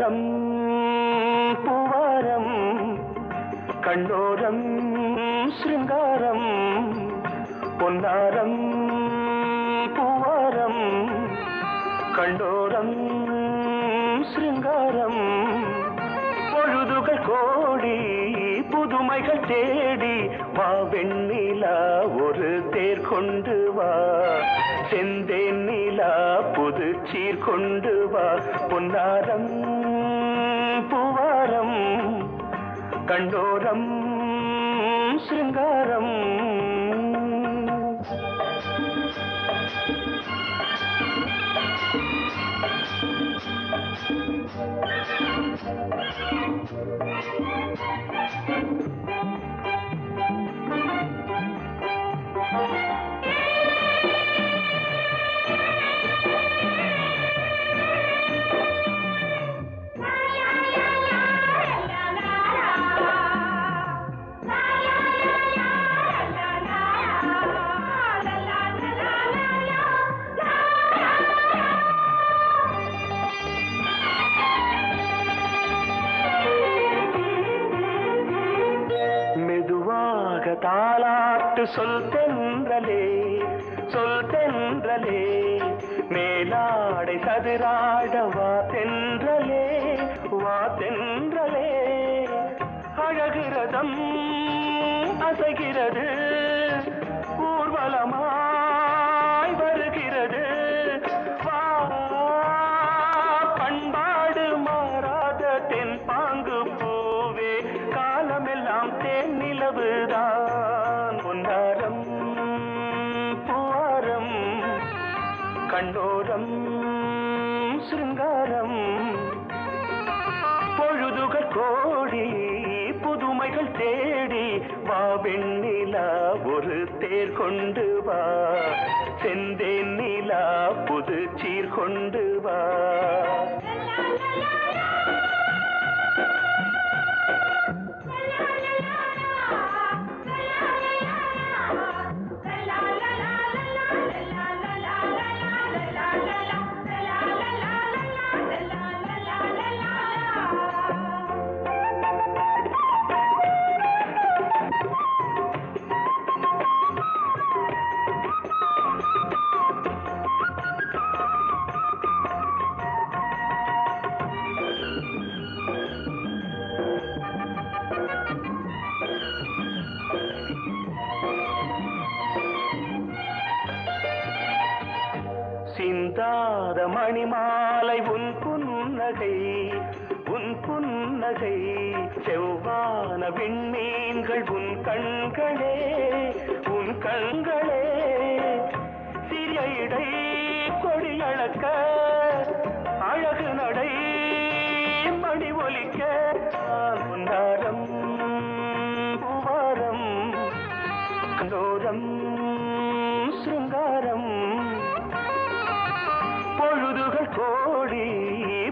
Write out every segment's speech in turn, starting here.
பொன்னாரம் பூவாரம் கண்ணோரம் சிருங்காரம் பொன்னாரம் பூவாரம் கண்டோரம் சிருங்காரம் பொழுதுகள் கோடி புதுமைகள் தேடி வா வெண்ணிலா ஒரு தேர் கொண்டு வா செந்தேன் நிலா புது சீர் கொண்டு வா பொன்னாரம் பூவாரம் கண்டோரம் சிருங்காரம் தாலாட்டு சொல் தென்றலே மேலாடை சதுராட வா தென்றலே அழகிறதம் அசைகிறது ஊர்வலமாய் வருகிறது வா பண்பாடு மாறாத தென் பாங்கு பூவே காலமெல்லாம் தேன் நிலவுதான் பொன்னாரம் பூவாரம் கண்ணோரம் சிருங்காரம் பொழுதுகள் கோடி புதுமைகள் தேடி வா வெண்ணிலா ஒரு தேர் கொண்டு வா செந்தேன் நிலா புது சீர் கொண்டு வா சிந்தாத மணிமாலை உன் புன்னகை செவ்வான விண்மீன்கள் உன் கண்களே சிறிய இடை கொடியளக்க அழகு நடை மணி ஒலிக்க பொன்னாரம் பூவாரம் கண்டோரம் சிருங்காரம் பொழுதுகள் கோடி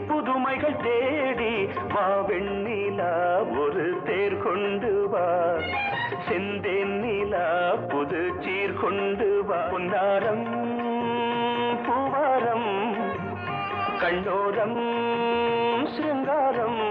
புதுமைகள் தேடி வா வெண்ணிலா ஒரு தேர் கொண்டு வா செந்தேன் நிலா புது சீர் கொண்டு வா பொன்னாரம் பூவாரம் கண்டோரம் சிருங்காரம்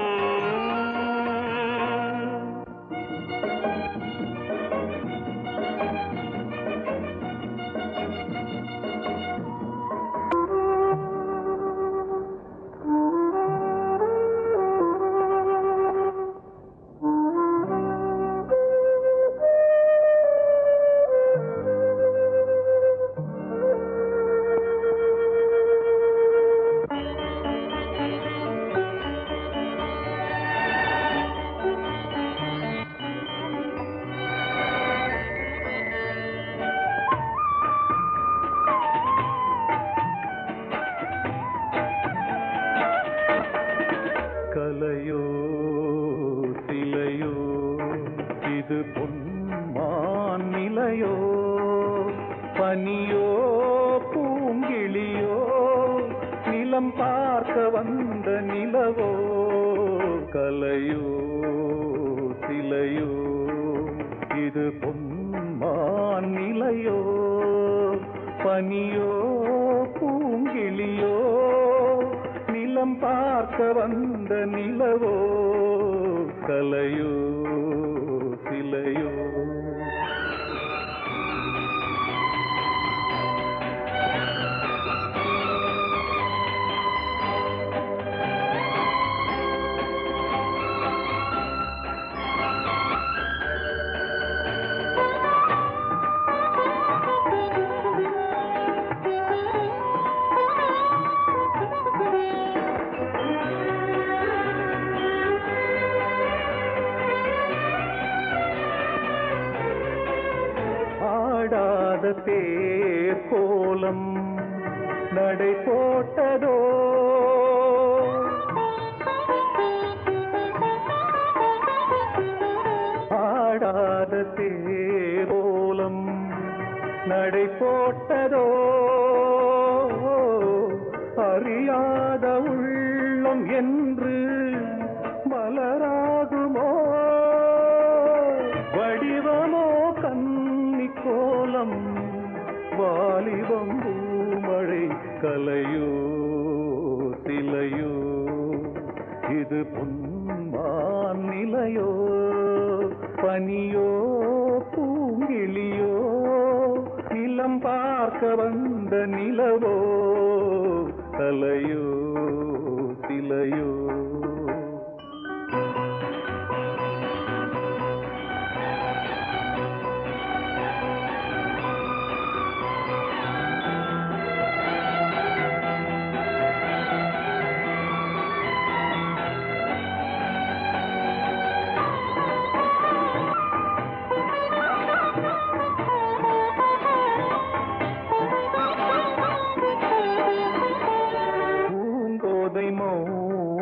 கலையோ சிலையோ இது பொன்மான் நிலையோ பனியோ பூங்கிளியோ நிலம் பார்க்க வந்த நிலவோ கலையோ சிலையோ இது பொன்மான் நிலையோ பனியோ பூங்கிளியோ நிலம் நிலம் பார்க்க வந்த நிலவோ கலையோ சிலையோ. ஆடாத தேர் கோலம் நடை போட்டதோ, ஆடாத தேர் கோலம் நடை போட்டதோ, அறியாத உள்ளம் என்று மலராகுமோ, வடிவமோ கன்னி கோலம் வாலிபம் பூமழை கலையோ சிலையோ. இது பொன்மான் நிலையோ பனியோ பூங்கிளியோ, நிலம் பார்க்க வந்த நிலவோ கலையோ சிலையோ.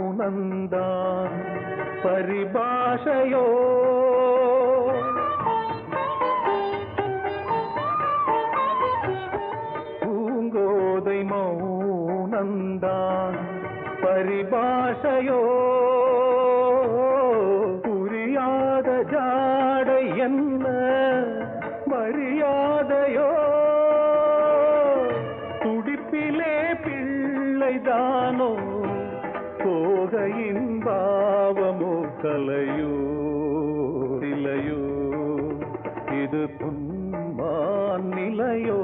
மௌனந்தான் பரிபாஷையோ, பூங்கோதை மௌனந்தான் பரிபாஷையோ, புரியாத ஜாடை என்ன மரியாதையோ, துடிப்பிலே பிள்ளைதானோ போகையின் பாவமோ கலையோ சிலையோ. இது பொன்மான் நிலையோ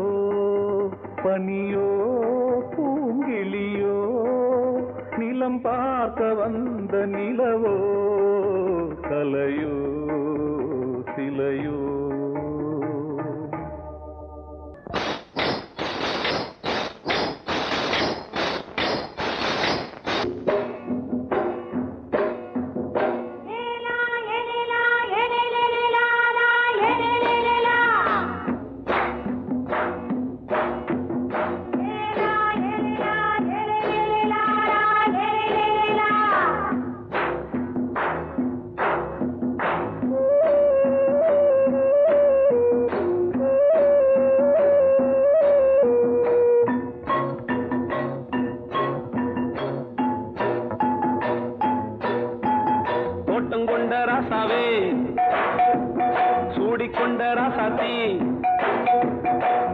பனியோ பூங்கிளியோ, நிலம் பார்க்க வந்த நிலவோ கலையோ சிலையோ. கொண்ட ராசாவே சூடிக்கொண்ட ராசாத்தி,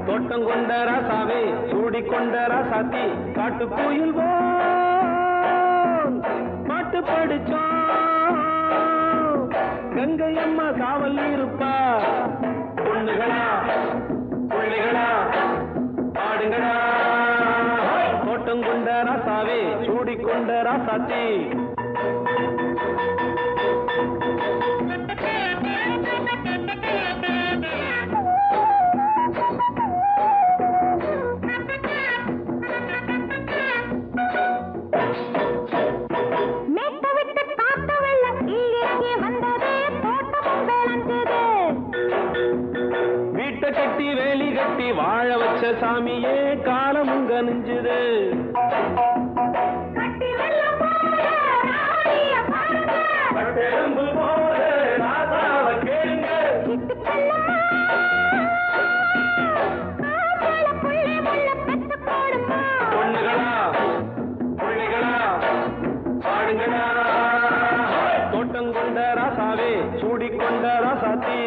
தோட்டம் கொண்ட ராசாவே சூடிக்கொண்ட ராசாத்தி, காட்டு கோயில் பாட்டு படிச்சோம் கங்கை அம்மா காவல் இருப்பா. பொண்ணுகளா பிள்ளைகளா ஆடுங்களா, தோட்டம் கொண்ட ராசாவே சூடிக்கொண்ட ராசாத்தி. வீட்டை கட்டி வேலி கட்டி வாழ வச்ச சாமியே காலமும் கனிஞ்சுது. பொண்ணுகளா பிள்ளைகளா ஆடுங்களா, தோட்டம் கொண்ட ராசாவே சூடிக்கொண்ட ராசாத்தி.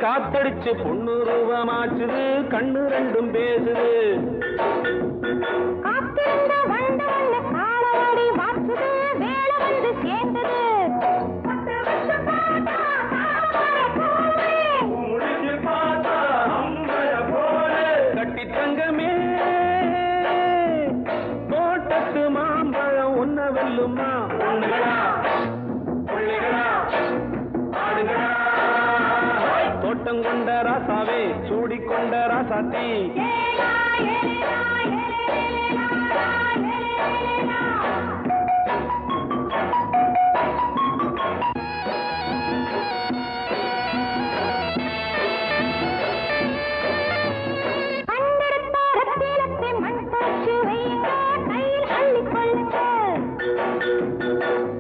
காத்தடிச்சு பொண்ணு ரூபமாச்சுது கண்ணு ரெண்டும் பேசுது கட்டி தங்கமே தோட்டத்து மாம்பழம் ஒன்ன வெல்லுமா பொண்ணுகளா பிள்ளைகளா ஆடுகளா தோட்டம் கொண்ட ராசாவே சூடிக்கொண்ட ராசாத்தி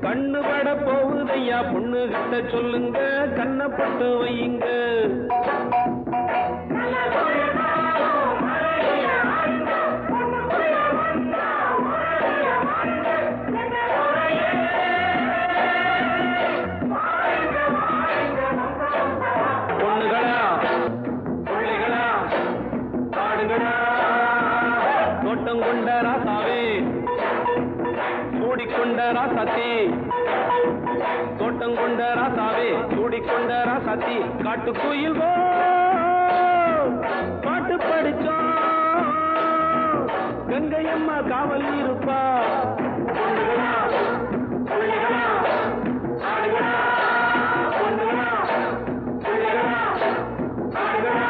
கண்ணு பட போகுதையா பொண்ணு கிட்ட சொல்லுங்க கண்ணப்பட்டு வையுங்க பொண்ணுகளா பிள்ளைகளா ஆடுகளா தோட்டம் கொண்ட ராசாவே சூடிக்கொண்ட ராசாத்தி தோட்டம் கொண்ட ராசாவே சூடிக்கொண்ட ராசாத்தி காட்டு கோயில் பாட்டு படிச்சோம் கங்கையம்மா காவல் இருப்பா பொண்ணுகளா பிள்ளைகளா ஆடுகளா பொண்ணுகளா பிள்ளைகளா ஆடுகளா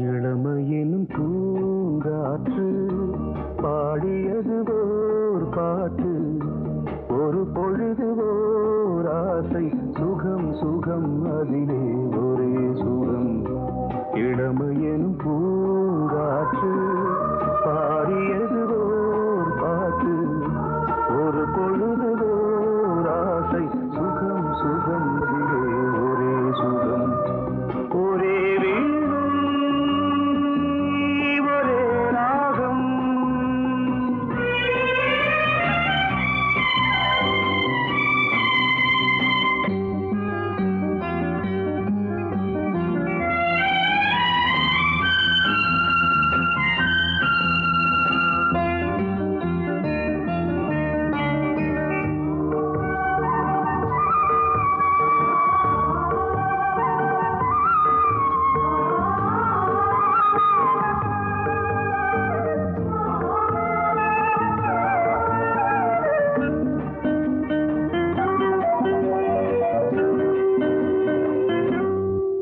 இளமையினும் பூங்காற்று பாடியது ஓர் பாட்டு ஒரு பொழுது ஓர் ஆசை சுகம் சுகம் அதிலே ஒரே சுகம் இளமையினும் பூங்காற்று பாடியது ஓர் பாட்டு ஒரு பொழுது ஓர் ஆசை சுகம் சுகம் அதிலே ஒரே சுகம் ஒரே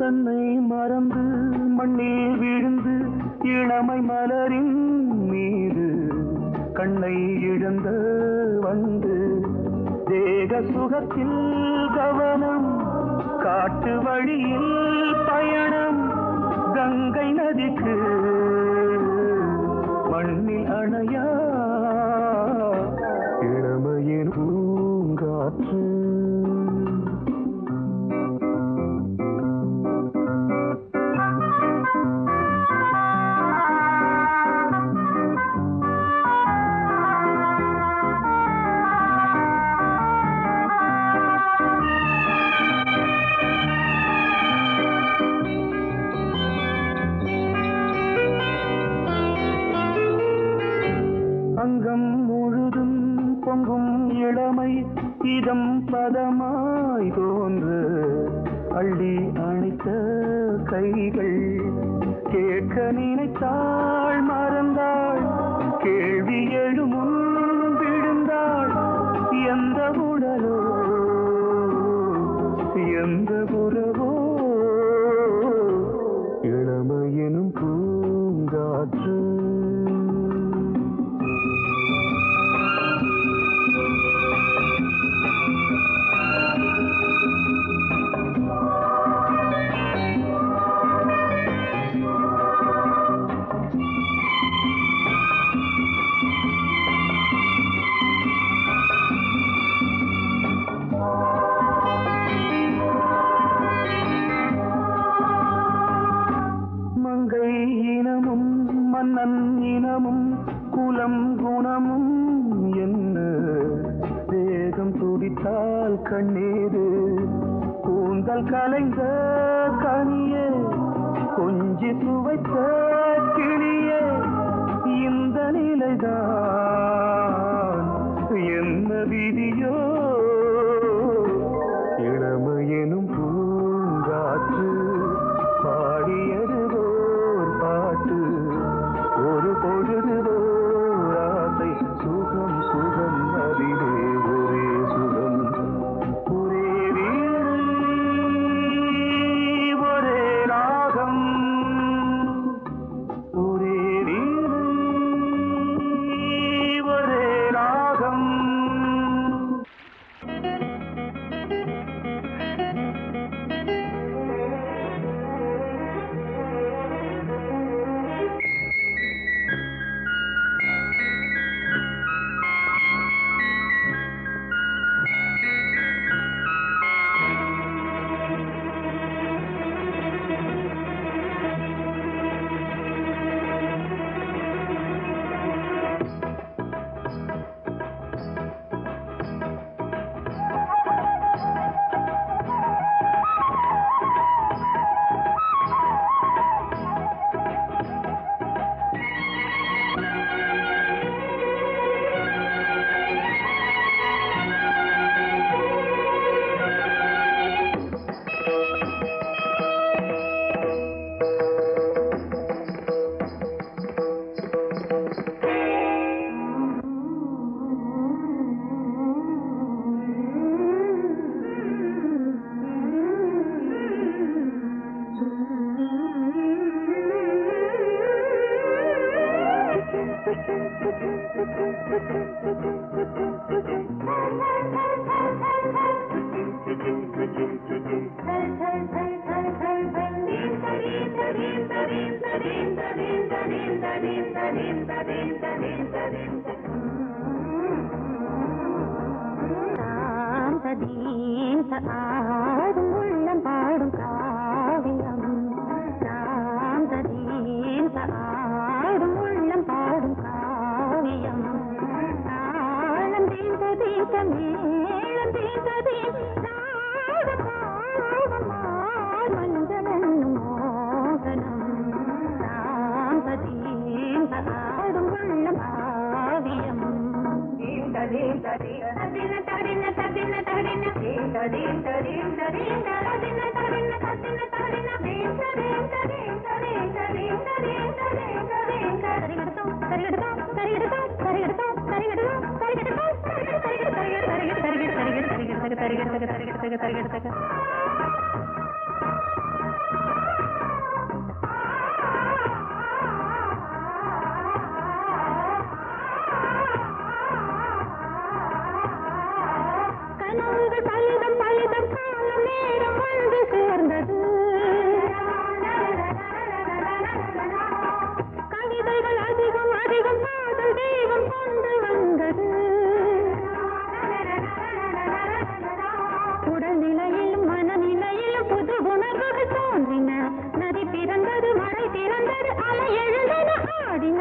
தன்னை மறந்து மண்ணில் விழுந்து இளமை மலரின் மீது கண்ணை இழந்த வந்து தேக சுகத்தில் கவனம் காட்டு வழியில் பயணம் கங்கை நதிக்கு மண்ணில் அணையா இளமையின் பூங்காற்று அங்கம் முழுதும் பொங்கும் இளமை இதம் பதமாய் தோன்று அள்ளி அணைத்த கைகள் கேட்க நினைத்தாள் மறந்தாள் கேள்வி எழுமுன் விழுந்தாள் எந்த உடலோ எந்த உறவோ இளமையினும் பூங்காற்று நன்னினமும் குலம் குணமும் என்ன வேகம் துடித்தால் கண்ணீரு கூந்தல் கலைந்த கனியே கொஞ்சி சுவைத்த கிளியே இந்த நிலைதான் என்ன விதியோ இளமையெனும் பூங்காற்று பாடியதுவோர் பாட்டு ஒரு பொழுதுவோர் ஆசை சுகம் சுகம் அதிலே ஒரே சுகம் ஒரே வீடு ஒரே ராகம் ஒரே வீடு ஒரே ராகம். ஆடும் உள்ளம் பாடும் காவியம் ஆடும் உள்ளம் பாடும் காவியம் தாளம் தீர்ந்த மேளம் தீர்ந்ததே மஞ்சளும் மோகனம் ஆடும் உள்ளம் காவியம் பலிதம் காலம் நேரம் வந்து சேர்ந்தது கவிதைகள் அதிகம் அதிகம் காதல் தெய்வம் கொண்டு வந்தது உடல்நிலையிலும் மனநிலையிலும் புது உணர்வுகள் தோன்றின நதி பிறந்தது மழை திறந்தது அலை எழுந்தன ஆடின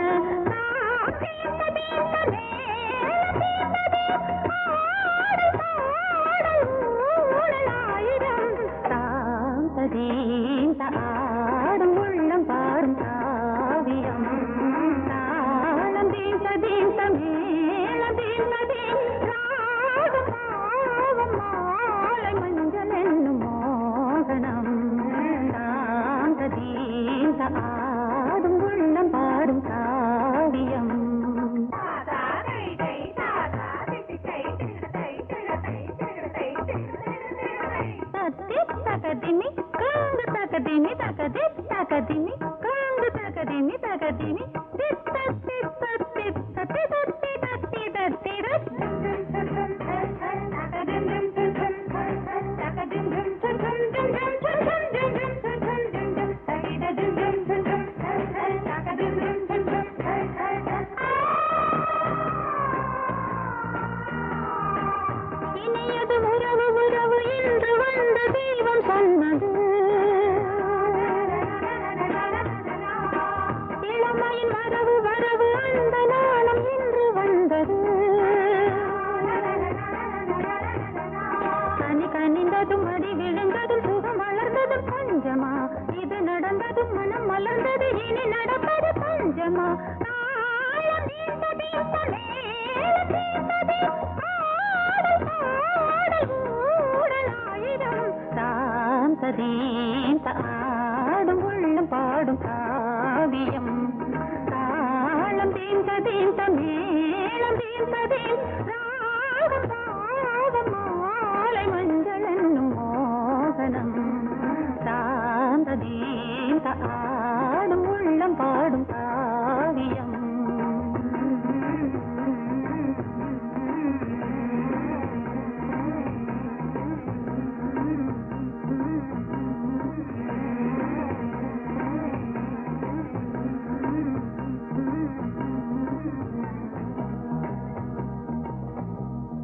ஆடும் உள்ளம் பாடும் காவியம் தாளம் தீர்ந்த மேளம் தீர்ந்ததே ராகம் பாவம் மாலை மஞ்சள் என்னும் மோகனம் ஆடும் உள்ளம் பாடும் காவியம் தகதினி காங்கு தகதினி தகதி தகதினி காங்கு தகதினி தகதினி தித்த தித்த தித்த தித்தி தத்தி தத்தி இனியது உறவு உறவு இன்று வந்த தெய்வம் சொன்னது இளமையின் வரவு வரவு அந்த நாளம் இன்று வந்தது கனி கனிந்ததும் அடி விழுந்ததும் சுகம் வளர்ந்ததும் பஞ்சமா இது நடந்ததும் மனம் மலர்ந்தது இனி நடப்பது பஞ்சமா தாளம் நீண்டது மேளம் நீண்டது ஆடல் பாடல் ஊடல் ஆயிரம் தான் சதீன் ஆடும் உள்ளம் பாடும் காவியம்